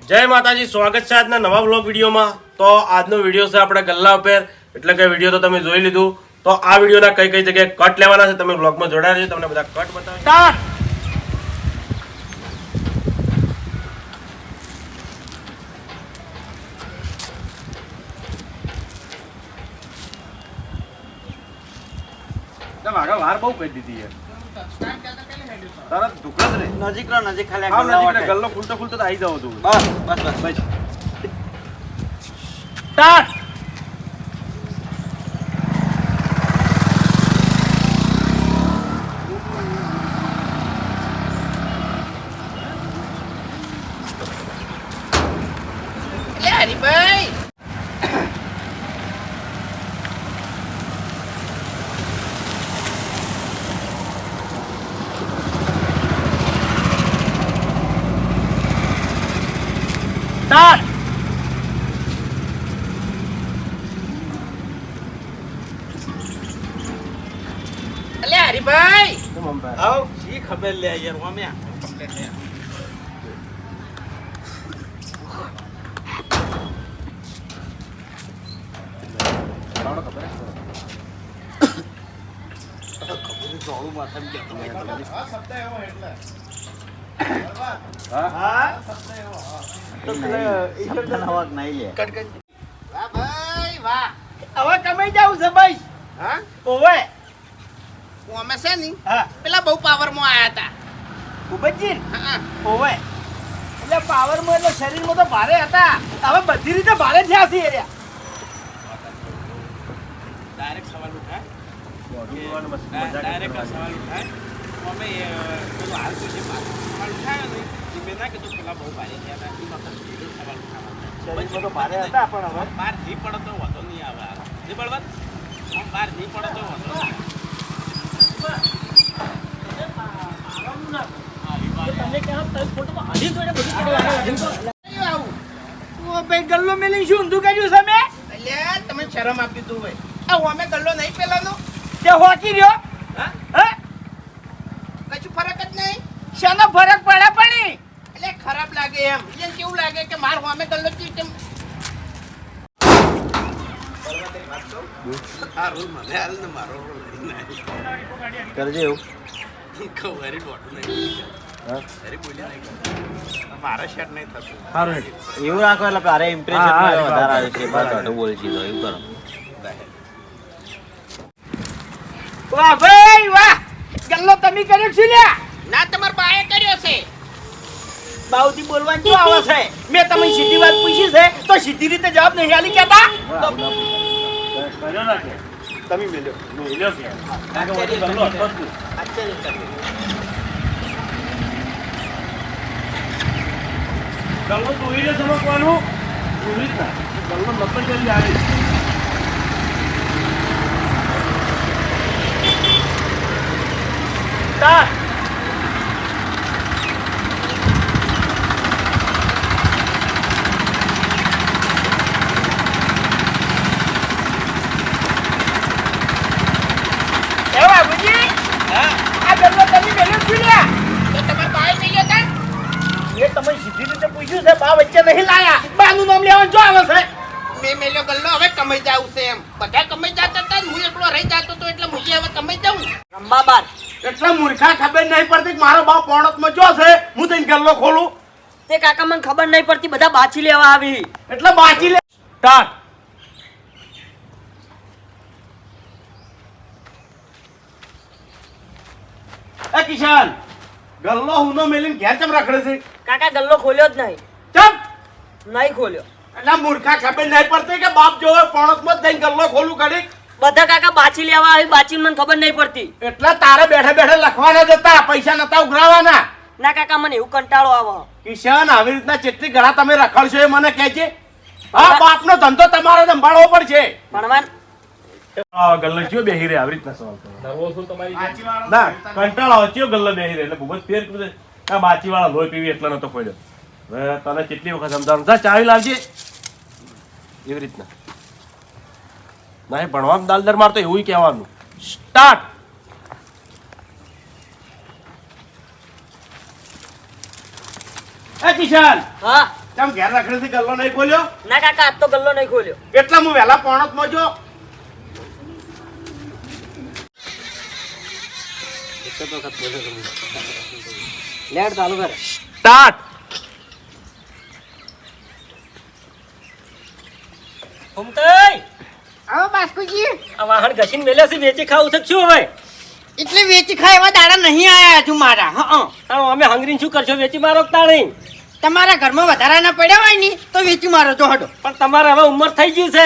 જય માતાજી, સ્વાગત છે આજના નવા વ્લોગ વિડીયોમાં। તો આજનો વિડીયો છે આપણે ગલ્લા ઉપર, એટલે કે વિડીયો તો તમે જોઈ લીધું। તો આ વિડીયોના કઈ કઈ જગ્યાએ કટ લેવાના છે તમે વ્લોગમાં જોડાયા રહેજો, તમને બધા કટ બતાવીશ। મારા વાર બહુ કહી દીધી યાર, તારા દુખલા રે નજીક રો નજીક ખાલી હા નજીક રે, ગલ્લો ખુલતો ખુલતો તો આવી જાવ તું। બસ બસ બસ બસ સ્ટાર્ટ। હરીભાઈ સ્ટાર્ટ। અલે હરીભાઈ આવ જી ખબર લે યાર ઓમે કમ્પ્લીટ લે જોડું માથા કે તમે આ શબ્દ એવો એટલે હા શબ્દ એવો તો એ શબ્દ નવાક નહીં લે કટ વાહ ભાઈ વાહ હવે કમાઈ જાવ છે ભાઈ હા ઓવે અમે છે ની હા પેલા બહુ પાવર માં આયા હતા ઉબજી હા ઓવે એટલે પાવર માં એટલે શરીરમાં તો ભારે હતા હવે બધી રીતે ભારે થયા છે એરિયા ડાયરેક્ટ સવાલ ઉઠાય ડાયરેક્ટ સવાલ ઉઠાય અમે પેલું હાલ સુધી સવાલ ઉઠાયો ને એ મેં ના કીધું પેલા બહુ ભારે થયા હતા એ વખત સવાલ ઉઠાવવા શરીરમાં તો ભારે હતા પણ હવે બહાર નહીં પડે તો વાંધો નહીં આવે નહીં બળવંત બહાર નહીં પડે તો વાંધો નહીં ગલ્લો મેલી શું ઊંધું કર્યું છે મેં એટલે તમે શરમ આપી તું ભાઈ આ અમે ગલ્લો નહીં પેલાનો તે હોકી રહ્યો હા હે કશું ફરક જ નહીં શાનો ફરક પડે પડી એટલે ખરાબ લાગે એમ એટલે કેવું લાગે કે માર અમે ગલ્લો ચી કેમ આ રોલ મને હાલ ને મારો રોલ કરજે એવું ખવરી દોડું નહીં અરે બોલ્યા નહીં મારા શેર નહીં થતું સારું એવું રાખો એટલે તારે ઇમ્પ્રેશન વધારે આવે છે બસ તો બોલજી તો એવું કરો વાહ ભાઈ વાહ ગલ્લો તમે કર્યો છે લ્યા ના તમાર બાએ કર્યો છે બાઉથી બોલવાનું શું આવે છે મેં તમને સીધી વાત પૂછી છે તો સીધી રીતે જવાબ નહીં આલી કહેતા કર્યો ના કે તમે મેલ્યો કે કારણ કે બધું ગલ્લો હતો જ નહીં। આશ્ચર્ય કર્યું ગલ્લો ધોઈને ચમકવાનું એવી રીતના ગલ્લો નકલ કરી આવી સ્ટાર્ટ। એવા બુજી હા આ ગલ્લો તમે મેલ્યો છે લ્યા તો તમાર બાએ નહીં હતા એ તમે સીધી રીતે પૂછ્યું છે બા વચ્ચે નહીં લાયા બાનું નામ લેવાનું જો આવે છે મેં મેલ્યો ગલ્લો હવે કમાઈ જાવ છે એમ બધા કમાઈ જતા હતા ને હું એકલો રહી જતો તો એટલે હું હવે કમાઈ જાઉં રંબા બાર એટલે મૂર્ખા ખબર નહીં પડતી કે મારો બાપ પોણતમાં જો છે હું તને ગલ્લો ખોલું તે કાકા મને ખબર નહીં પડતી બધા બાચી લેવા આવી એટલે બાકી લે। સ્ટાર્ટ। એ કિશન ગલ્લો હુનો મેલીને ઘેર ચમ રખડે છે કાકા ગલ્લો ખોલ્યો જ નહીં ચમ નહીં ખોલ્યો એટલે મૂર્ખા ખબર નહીં પડતી કે બાપ જોવે પોણતમાં જઈને ગલ્લો ખોલું ઘડી બધા કાકા બાચી લેવા આવી બાચી મને ખબર નહીં પડતી એટલે તારે બેઠે બેઠે લખવાના જતા પૈસા નતા ઉઘરાવાના ના કાકા મને એવું કંટાળો આવે કિશન આવી રીતના ચેટલી ઘડા તમે રખડશો એ મને કહેજે હા બાપનો ધંધો તમારે સંભાળવો પડશે ભણવાન ગલ્લો ચિયો બેહી રે આવી રીતના સવાલ કરો ના કંટાળો આવે ચિયો ગલ્લો બેહી રે એટલે ભૂપત ફેર કીધું આ બાચી વાળા લોહી પીવી એટલા નતો ખોલ્યો હવે તને કેટલી વખત સમજાવું જા ચાવી લાવજે એવી રીતના ના ભણવામાં દાલદર મારતો એવું કહેવાનું સ્ટાર્ટ। એ કિશન હા કેમ ઘેર રાખડીથી ગલ્લો નહીં ખોલ્યો? ના કાકા આજ તો ગલ્લો નહીં ખોલ્યો. એટલા હું વહેલા પોણતમાં જો. લેટ ચાલુ કર. સ્ટાર્ટ. ઘૂમતાઈ, આવો બાસ્કુજી. આ વાહણ ઘસીને મેલ્યા છે, વેચી ખાવું છે કે શું હવે? એટલે વેચી ખાય એવા દાડા નહીં આયા હજુ મારા. હા તારો અમે હંગરીને શું કરશો? વેચી મારો કે તાણી? તમારા ઘરમાં વધારાના પડ્યા હોય ને તો વેચી મારો છો હડો. પણ તમારે હવે ઉંમર થઈ ગઈ છે.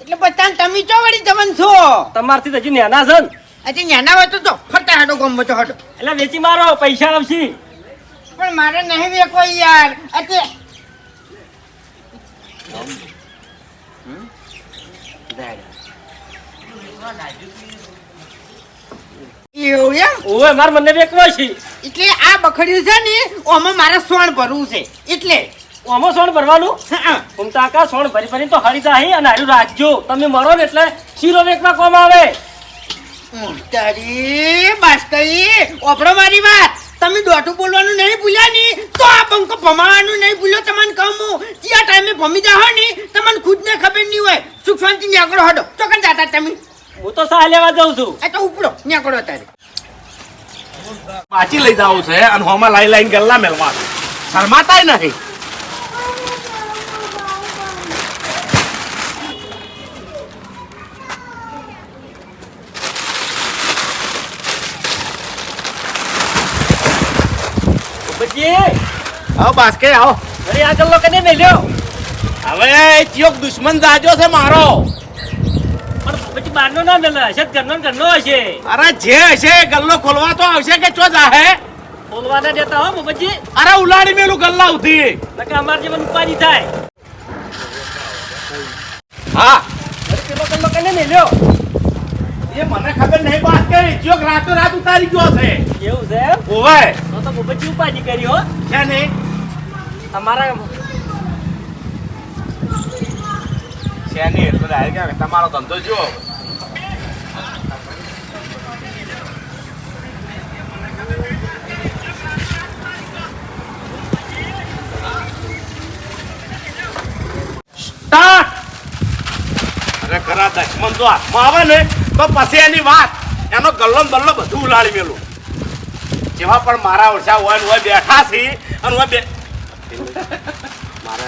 એટલે બધા તમે ચો વળી જમન છો. તમારથી તો હજી નાના છે ને. હજી નાના હોય તો જો ફરતા હડો ગમો છો હડો. એટલે વેચી મારો, પૈસા આવશે. પણ મારે નહીં વેકો યાર. એટલે એવું એમ? ઓવે માર મને વેચવો છે. એટલે આ બખડ્યું છે ને ઓમાં મારે સોણ ભરવું છે એટલે. આમાં સોણ ભરવાનું? હા. ઘૂમતા કાકા સોણ ભરી ભરી તો હરી જાય અને હારું રાખજો. તમે મરો ને એટલે શીરો વેચવા કોમ આવે. તારી બાસ્કઈ ઓપડો મારી વાત. તમે દોઢું બોલવાનું નહીં ભૂલ્યા ની તો આ બંકો ભમાવાનું નહીં ભૂલ્યો. તમને કહું હું ત્યાં ટાઈમે ભમી જાઓ ને તમને ખુદને ખબર નહીં હોય. સુખ શાંતિ નીકળો હડો. ચોકન જાતા તમે. હું તો સા લેવા જાઉં છું. આ તો ઉપડો નીકળો તારે. પાછી લઈ જાવ છે અને હોમાં લાઈ લાઈન ગલ્લા મેલવા શરમાતાય નહીં. પછી આવો બાસ્કે આવો. અરે આ ગલ્લો કને મેલ્યો? હવે ચિયોક દુશ્મન જાજો છે મારો. પણ પછી બહારનો ના મેલે હશે, ઘરનો ને ઘરનો હશે. અરે જે હશે ગલ્લો ખોલવા તો આવશે કે ચો જાહે. બોલવાના દેતા હો પછી. અરે ઉલાડી મેલું ગલ્લા ઉધી. નકર અમાર જેવું ઉપાડી થાય. હા અરે પેલો ગલ્લો કને મેલ્યો? એ મને ખબર નહીં બાસ્કે ચિયોક રાતો રાત ઉતારી ગયો છે. એવું છે એમ? ઓવે તો પછી ઉપાડી કરી હો. છે ને અમારા છે ને એટલે ડાયરેક્ટ કે તમારો ધંધો જો. સ્ટાર્ટ. અરે ખરા દશમન તો હાથમાં આવે ને તો પછી એની વાત એનો ગલ્લો ને બલ્લો બધું ઉલાડી મેલું. જેવા પણ મારા ઓછા હોય ને હોય બેઠા છે અને હોય બે મારે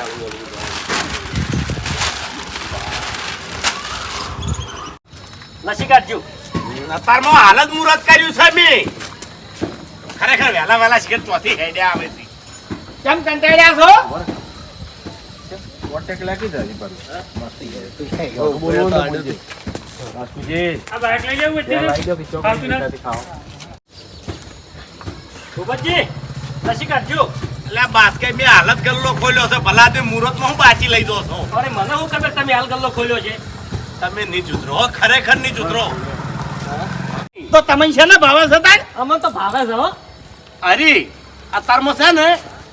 નસી કાઢજો. અત્યારમાં હાલત મુહૂર્ત કર્યું છે મેં. ખરેખર વહેલા વહેલા શિખર ચોથી હેડ્યા આવે છે. કેમ કંટાળ્યા છો? આ બાઈક લઈ જવું એટલે ભૂપતજી, નસી કાઢજો. એટલે બાસ્કે મેં હાલત ગલ્લો ખોલ્યો છે ભલા તે મુહૂર્તમાં હું બાચી લઈ દો છો. અરે મને શું ખબર તમે હાલ ગલ્લો ખોલ્યો છે? તમે નહીં જુતરો ખરેખર નહીં જુતરો. તો તમને છે ને ભાવે છે તાર? અમને તો ભાવે છે હો. અરે અત્યારમાં છે ને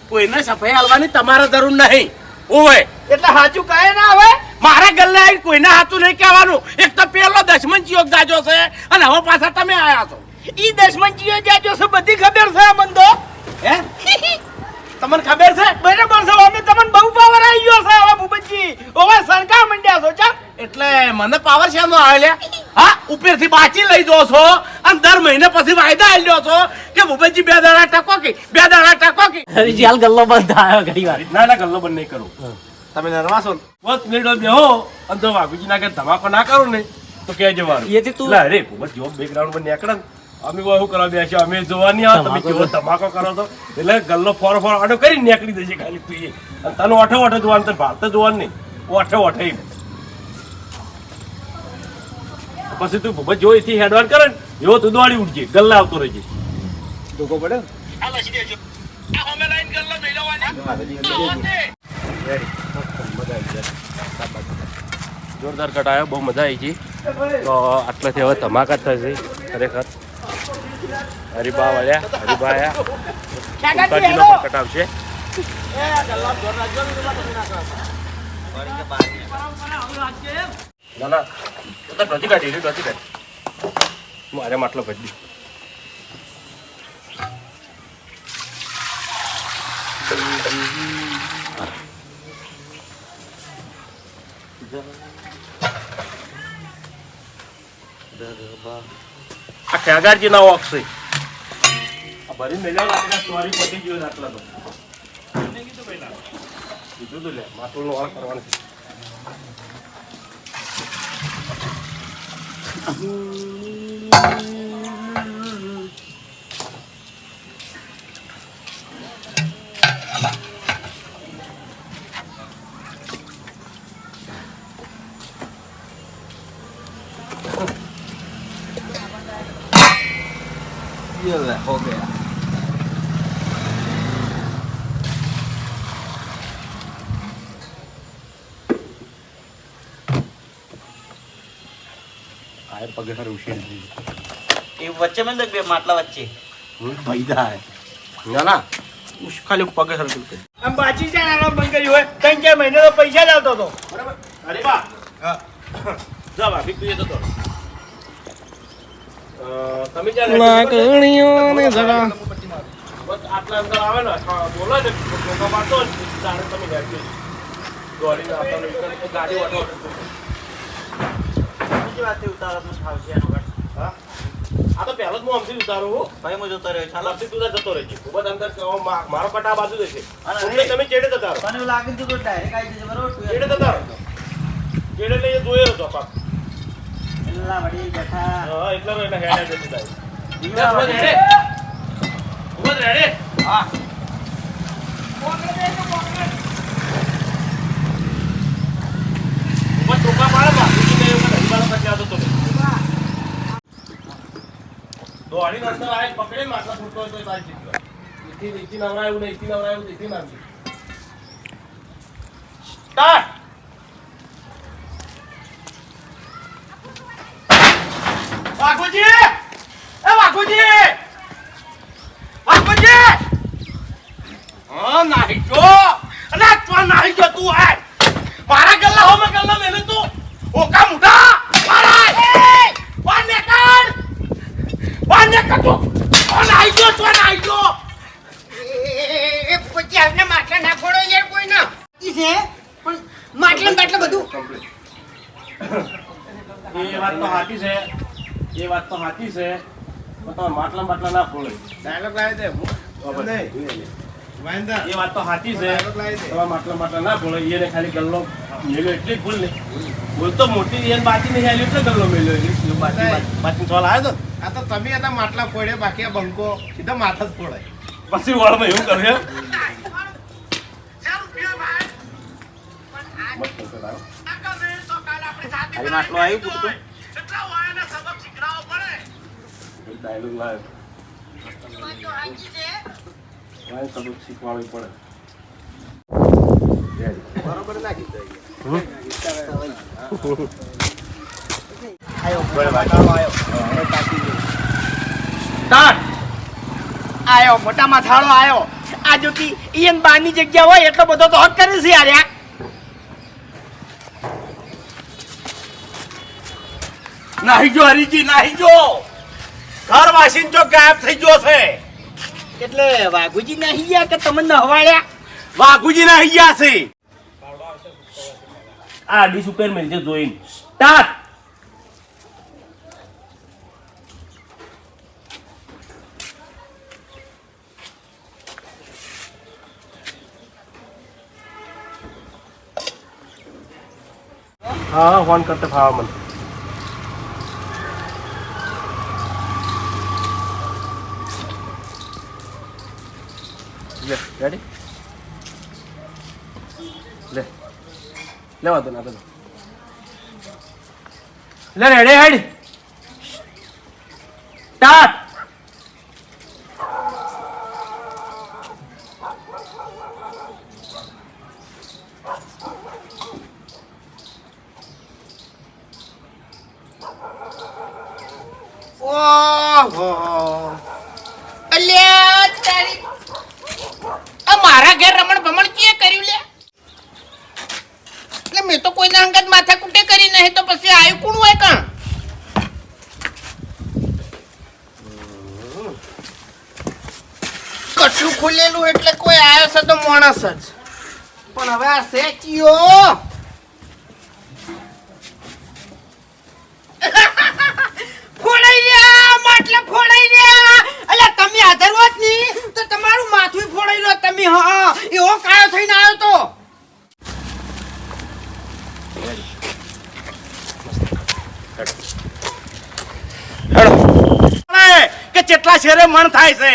કોઈને સફાઈ હાલવાની તમારે જરૂર નહીં. ઓવે એટલે સાચું કહે ના હવે. મારા ગલ્લે આવીને કોઈને હાથું નહીં કહેવાનું. એક તો પેલો દશમન ચિયોક જાજો છે અને હવે પાછા તમે આયા છો. ઈ દશમનજીઓ જાજો છે બધી ખબર છે અમને તો. હે તમને ખબર છે? બરાબર છે. અમે તમને બહુ પાવર આવી ગયો છે હવે ભૂપતજી. હવે સરકાર મંડ્યા છો ચા. એટલે મને પાવર શેનો આવે લ્યા? હા ઉપરથી બાચી લઈ જો છો અને દર મહિને પછી વાયદા આલ્યો છો કે ભૂપતજી 2 દાડા ટકો કે 2 દાડા ટકો કે. હરીજી હાલ ગલ્લો બંધ આવ્યો ઘડી વાર. ના ના ગલ્લો બંધ નહીં કરું. તમે નરવા છો ને બસ મિનિટો બેહો અને જો વાઘુજી ના કે ધમાકો ના કરો ને તો કહેજો વારું. એથી તું અરે ભૂપત જો બેકગ્રાઉન્ડ પર નીકળે ને અમે શું કરવા બેસ્યો અમે જોવા નહીં આવે તમે કેવો ધમાકો કરો છો એટલે ગલ્લો ફોર આડો કરી નીકળી જશે ખાલી તું એ. અને તને ઓઠે ઓઠે જોવાનું તને ભાત જોવાનું નહીં ઓઠે ઓઠે. પછી તું ભૂપત જો એથી હેડવાન કરે ને એવો તું દોડી ઉઠજે ગલ્લા આવતો રહેજે. ધોકો પડે. જોરદાર કટ આવ્યો બહુ મજા આવી ગઈ. તો આટલાથી હવે ધમાકા જ થશે ખરેખર. હરિભા વાળ્યા હરિભા આયા કટ આવશે. ના ના તો ડોચી કાઢી ડોચી કાઢી મારે માટલો ભરી દે. આ ખેગારજી ના ઓક છે આ ભરી મેલ્યા લાગે સોરી પતી ગયો આટલા તો કીધું તો લે માથું નો વાળ કરવાનું છે ये ले हो गया આયર પગે હર ઉશેર એ વચ્ચે મેં બે માટલા વચ્ચે ભાઈદા હે ના ના ઉસ ખાલી પગે હર દુખે આમ બાચી જાય આરામ બંધ કર્યું હોય 3-4 મહિને તો પૈસા જ આવતો હતો બરાબર અરે બા હા જા બા ભીખ તું તો તમે જ્યાં લાકણીઓને જરા બસ આટલા અંદર આવે ને બોલો ને લોકો મારતો તારે તમે ગાડી દોડીને આવતા ને ગાડી વાળો બીજી વાતે ઉતારો તો થાવશે એનો ઘટ હા આ તો પહેલો જ હું અમથી ઉતારું હું ભાઈ મો જતો રહ્યો ચાલો અમથી તું જતો રહેજે ખૂબ જ અંદર મારો કટા બાજુ જશે અને તમને તમે ચેડે જતા રહો મને એવું લાગે છે કે ડાયરેક્ટ આવી જશે બરોબર ચેડે જતા રહો ચેડે લઈ જોયે તો પાક એલા વડી બેઠા હા એટલા રો એટલે હેડે જતી જાય દીકરા ઉભો વડી રેડે ઉભો રેડે હા ઉભો ટોકા પાડે બા બીજી ને ઉપર હરીવાળો પર જાતો તો દોડી અંદર આય પકડે માથા ફૂટતો તો તારી ચિત્ર ઇથી નવરાયું નહીં ઇથી નવરાયું ઇથી નામ સ્ટાર્ટ વાઘુજી એ વાઘુજી વાઘુજી હા નાહી જો અલે તો નાહી જો તું આય મારા ગલ્લા હો મે ગલ્લા મેલે તું ઓકા મુઢા મારા એ વાને કર તું નાહી જો તો નાહી જો એ પછી આવને માટલા ના ફોડો યાર કોઈ ના ઈ છે પણ માટલા બાટલા બધું એ વાત તો સાચી છે પણ તમે માટલા ના ફોડે ડાયલોગ લાવી દે એ વાત તો સાચી છે તમે માટલા ના ફોડે એને ખાલી ગલ્લો મેલ્યો એટલે ભૂલ નહીં ભૂલ તો મોટી એને બાકી નહીં આલ્યું એટલે ગલ્લો મેલ્યો એટલે બાકી સવાલ આવ્યો આ તો તમે હતા માટલા ફોડે બાકી આ બંકો સીધા માથા જ ફોડાય તો પછી વાળમાં એવું કરે ખાલી માટલો આવ્યું પૂરતું ડાયલોગ લાવ્યો સબક શીખવાડવું પડે બરોબર ના કીધું આયો મોટા માથાળો આયો આ જોતી ઈયન બાની જગ્યા હોય એટલો બધો તો હક કરે છે યાર નાહી જો હરીજી નાહી જો ઘર વાસીન જો ગાયબ થઈ ગયો છે એટલે વાઘુજી નહીં ગયા કે તમને હવાળ્યા વાઘુજી ના હૈયા છે આ ડીશ ઉપર મેલજે જોઈન સ્ટાર્ટ હા ફોન કરતે ફાવા મને લે રેડી લેવા દો ના દો લે રેડી હેડ સ્ટાર્ટ ઓહો અલ્યા તારી આ મારા ઘેર રમણ ભમણ કે કર્યું લે એટલે મેં તો કોઈના અંગત માથા કુટે કરી નહીં તો પછી આયુ કોણ હોય કાં કશું ખુલેલું એટલે કોઈ આવ્યો છે તો માણસ જ પણ હવે આ સેચિયો ફોડાઈ રહ્યા. અલ્યા તમે હાજર હોત ની તો તમારું માથું ફોડાઈ રહ્યો તમે. હા એવો કાયો થઈને આવ્યો તો. કે કેટલા શેરે મણ થાય છે.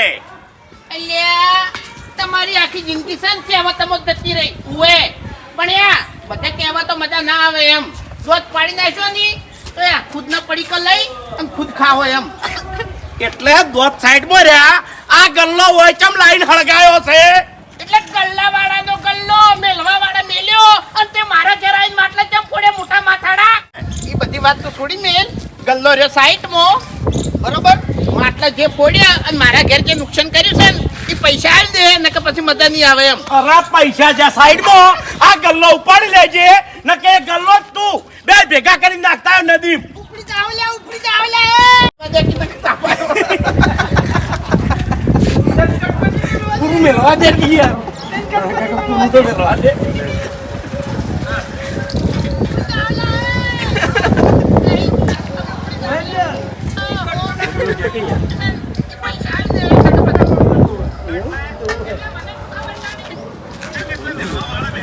અલ્યા તમારી આખી જિંદગી છે ને કહેવતમાં જ જતી રહી ઉએ પણ યા બધે કહેવા તો મજા ના આવે એમ જોત પાડી નાખ્યો ની તો યા ખુદ ના પડીકો લઈ અને ખુદ ખાવો એમ એટલે દોત સાઈડમાં રહ્યા આ ગલ્લો હોય ચમ લાઈન હળગાયો છે. એટલે ગલ્લા વાળાનો ગલ્લો મેલવા વાળા મેલ્યો અને તે મારા ઘેર આવીને માટલા ચમ ફોડે મોટા માથાડા એ બધી વાત તો છોડી મેલ ગલ્લો રહ્યો સાઈડમાં બરોબર માટલા જે ફોડ્યા અને મારા ઘેર જે નુકસાન કર્યું છે ને એ પૈસા આલી દે નકર પછી મજા નહીં આવે એમ અરે પૈસા જ્યાં સાઈડમાં આ ગલ્લો ઉપાડી લેજે ન કે ગલ્લો જ તું બે ભેગા કરી નાખતા હોય નદી. ઉપડી જાવ લે ઉપડી જાવ લે. મજા કીધું કે તાપાયો. પૂરું મેળવા દે કે યાર પૂરું તો મેળવા દે.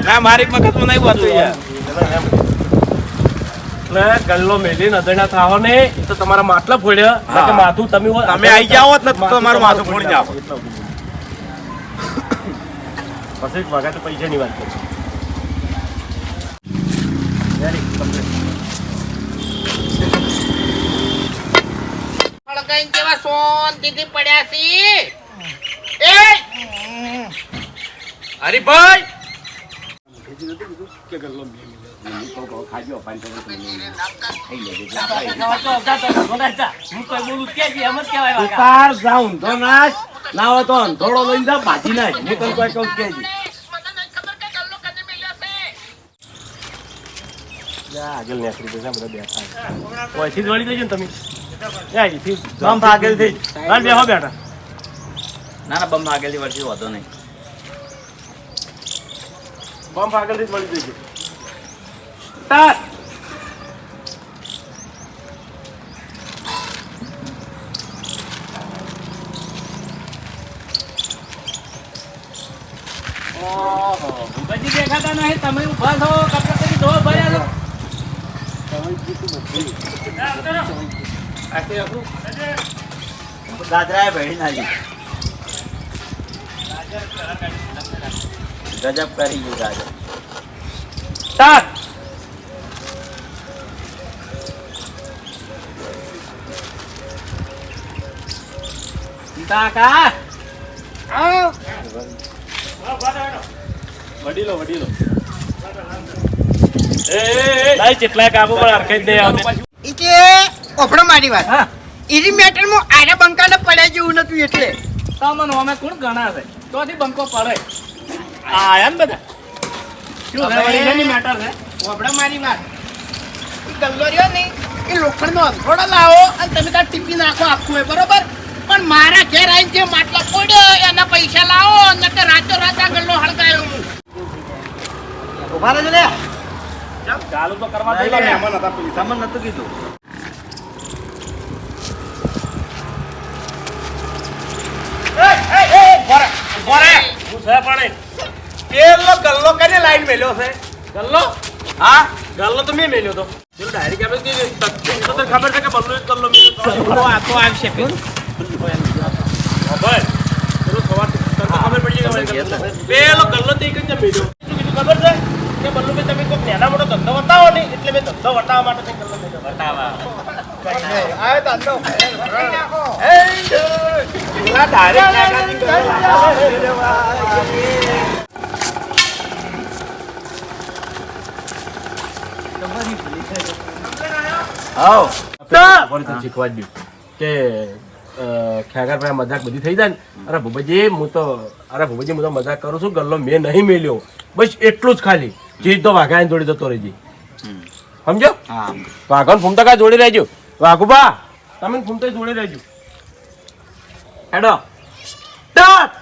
ના મારી મગજમાં નહીં વાતું યાર. એટલે ગલ્લો મેલી નજરના થાવો ને એ તો તમારા માટલા ફોડ્યા હા. કે માથું તમે તમે આઈ જાઓ ને તો તમારું માથું ફોડી જાઓ. પછી વગર તો પૈસાની વાત કરી. હળગાઈને કેવા શાંતિથી પડ્યા છે. એ હરીભાઈ હું કઈ બોલું કે એમ જ કહેવાય વાઘા. તાર જાઉં તો નાશ ના હોય તો અંધોડો લઈને જા ભાજી નાખ હું તને કોઈ કહું કે મને નહીં ખબર કે ગલ્લો કને મેલ્યો છે. આગળ નીકળી જશે બધા બેઠા ઓછી જ વળી દેજો ને તમે અહીંથી બમ આગળથી બેહો બેઠા ના ના બમ આગળથી વળશે વાંધો નહીં. બમ્પ આગળથી જ વળી દેજો. સ્ટાર્ટ. ભૂપતજી દેખાતા નહીં તમે ઊભા છો કપડા કરી ધો ભર્યા છો. ગાજરાએ ભેળી નાખી. ગજબ કરી ગયું ગાજર. સ્ટાર્ટ. કાકા વડીલો વડીલો એ કેટલાય કાબુ પણ હરખે જ નહીં આવતી. એટલે ઓફળો મારી વાત. હા ઈરી મેટરમાં આરા બંકાને પડ્યા જેવું નતું એટલે. તમને અમે કોણ ગણા છે તોથી બંકો પડે આયા ને બધા શું છે વળી એની મેટર છે. ઓભળો મારી વાત. એ ગલ્લો રહ્યો ને એ લોખંડનો અંધોડો લાવો અને તમે ત્યાં ટીપી નાખો આખું હોય બરોબર પણ મારા ઘેર આવીને જે માટલા પડ્યો એના પૈસા લાવો નકર રાતો રાત આ ગલ્લો હળગાયો હું. ઉભા રહેજો લે. ચાલુ તો કરવા નહીં, દે નહીં. મહેમાન હતા પેલી. તમને નતું કીધું. હું છે પણ પેલો ગલ્લો કને લાઈન મેલ્યો છે. ગલ્લો હા ગલ્લો તો મેં મેલ્યો તો પેલું ડાયરેક્ટ આપણે કીધું તો તને ખબર છે કે બલ્લો જ ગલ્લો મેલ્યો આ તો આવશે પેલો. ભાઈ પેલું સવારથી તને તો ખબર પડી ગઈ કે ગલ્લો. પેલો ગલ્લો તો એક જ મેલ્યો. શું કીધું ખબર છે કે બલ્લુભાઈ તમે કોઈ નાના મોટો ધંધો બતાવો ને એટલે મેં ધંધો બતાવવા માટે તે ગલ્લો મેલ્યો. બતાવવા પેલા ડાયરેક્ટ નાગાથી ગલ્લો હાઉ. ફરીથી શીખવા જ દ્યું કે ખેગારભાઈ મજાક બધી થઈ જાય ને અરે ભૂપતજી હું તો મજાક કરું છું ગલ્લો મેં નહીં મેલ્યો બસ એટલું જ ખાલી ચીજ તો વાઘાને જોડી જતો રહેજી સમજો હા વાઘાને ફૂમતા કા જોડી રહેજો વાઘુબા તમે ફૂમતા જોડી રહેજો હેડો. સ્ટાર્ટ.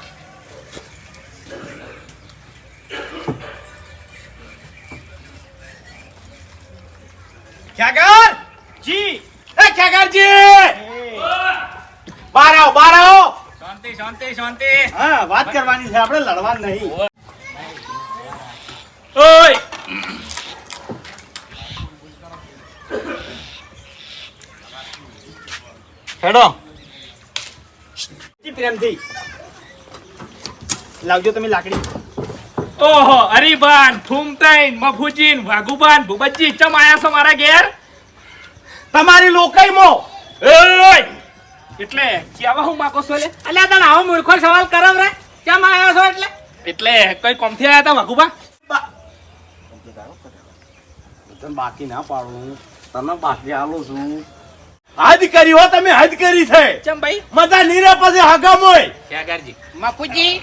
ખ્યાગાર જી એ ખ્યાગારજી બહાર આવો બહાર આવો. શાંતિ શાંતિ શાંતિ. હા વાત કરવાની છે આપણે લડવાનું નહીં. ઓય હેડો પ્રેમથી લાવજો તમે લાકડી. ઓહો હરીબાન ફૂમતાઈન મફુજીન વાઘુબાન ભૂપતજી ચમ આયા છો મારા ઘેર તમારી લોકાઈમાં ઓય એટલે કેવા હું માકો છો લે અલ્યા તને આવો મૂર્ખો સવાલ કરવ રે કેમ આવ્યો છો એટલે કઈ કોમથી આયા તા વાઘુબા તને બાકી ના પાડું, તને બાકી આલું છું. હદ કરી હો તમે, હદ કરી છે. ચમ ભાઈ મજા નીરા પછી હગામોય. ખેગારજી મફુજી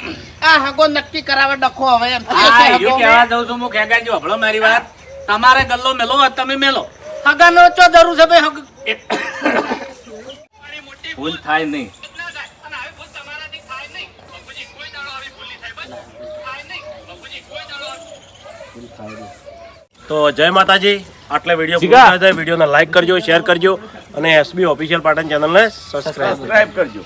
આ હગો નક્કી કરાવે ડખો હવે એમ હા યો કેવા જાઉં છું હું ખેગારજી હભળો મારી વાત તમારે ગલ્લો મેલો હોય તમે મેલો હગાનો ચો જરૂર છે ભાઈ હગ ભૂલ થાય નહીં તો જય માતાજી. આટલા વિડીયો પૂરો થાય છે. વિડીયોને લાઈક કરજો, શેર કરજો અને એસબી ઓફિશિયલ પાટણ ચેનલને સબસ્ક્રાઇબ સબસ્ક્રાઇબ કરજો.